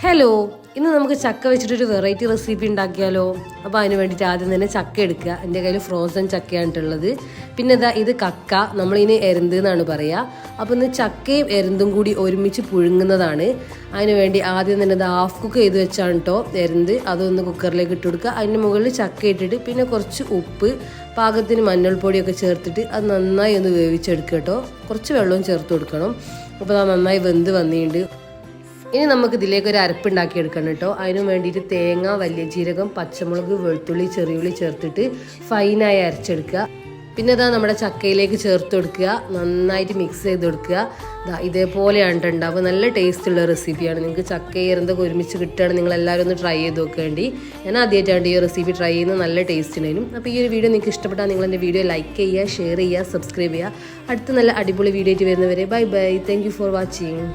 Hello, ഇന്ന് നമുക്ക് ചക്ക വെച്ചിട്ടൊരു വെറൈറ്റി റെസിപ്പി ഉണ്ടാക്കിയാലോ. അപ്പോൾ അതിന് വേണ്ടിയിട്ട് ആദ്യം തന്നെ ചക്ക എടുക്കുക. എൻ്റെ കയ്യിൽ ഫ്രോസൺ ചക്കയാണിട്ടുള്ളത്. പിന്നെ ഇത് കക്ക, നമ്മളിതിന് എരുന്ത് എന്നാണ് പറയുക. അപ്പോൾ ഇന്ന് ചക്കയും എരുന്തും കൂടി ഒരുമിച്ച് പുഴുങ്ങുന്നതാണ്. അതിന് വേണ്ടി ആദ്യം തന്നെ ഹാഫ് കുക്ക് ചെയ്ത് വെച്ചാണ് കേട്ടോ എരുന്ത്. അതൊന്ന് കുക്കറിലേക്ക് ഇട്ട് കൊടുക്കുക. അതിൻ്റെ മുകളിൽ ചക്ക ഇട്ടിട്ട് പിന്നെ കുറച്ച് ഉപ്പ്, പാകത്തിന് മഞ്ഞൾപ്പൊടിയൊക്കെ ചേർത്തിട്ട് അത് നന്നായി ഒന്ന് വേവിച്ചെടുക്കുക കേട്ടോ. കുറച്ച് വെള്ളവും ചേർത്ത് കൊടുക്കണം. അപ്പോൾ അത് നന്നായി വെന്ത് വന്നിട്ടുണ്ട്. ഇനി നമുക്ക് ഇതിലേക്ക് ഒരു അരപ്പുണ്ടാക്കി എടുക്കണം കേട്ടോ. അതിന് വേണ്ടിയിട്ട് തേങ്ങ, വലിയ ജീരകം, പച്ചമുളക്, വെളുത്തുള്ളി, ചെറിയുള്ളി ചേർത്തിട്ട് ഫൈനായി അരച്ചെടുക്കുക. പിന്നെ നമ്മുടെ ചക്കയിലേക്ക് ചേർത്ത് കൊടുക്കുക. നന്നായിട്ട് മിക്സ് ചെയ്ത് കൊടുക്കുക. ഇതേപോലെയാണ് ഉണ്ടാവുക. നല്ല ടേസ്റ്റുള്ള റെസിപ്പിയാണ്. നിങ്ങൾക്ക് ചക്ക എരുന്തൊക്കെ ഒരുമിച്ച് കിട്ടുകയാണെങ്കിൽ നിങ്ങൾ എല്ലാവരും ഒന്ന് ട്രൈ ചെയ്ത് നോക്കേണ്ടി. ഞാൻ ആദ്യമായിട്ടാണ് ഈ റെസിപ്പി ട്രൈ ചെയ്യുന്നത്. നല്ല ടേസ്റ്റ് ഉണ്ടായിരുന്നു. അപ്പോൾ ഈ ഒരു വീഡിയോ നിങ്ങൾക്ക് ഇഷ്ടപ്പെട്ടാൽ നിങ്ങൾ എൻ്റെ വീഡിയോ ലൈക്ക് ചെയ്യുക, ഷെയർ ചെയ്യുക, സബ്സ്ക്രൈബ് ചെയ്യുക. അടുത്ത നല്ല അടിപൊളി വീഡിയോ ആയിട്ട് വരുന്നവരെ bye bye. Thank you for watching.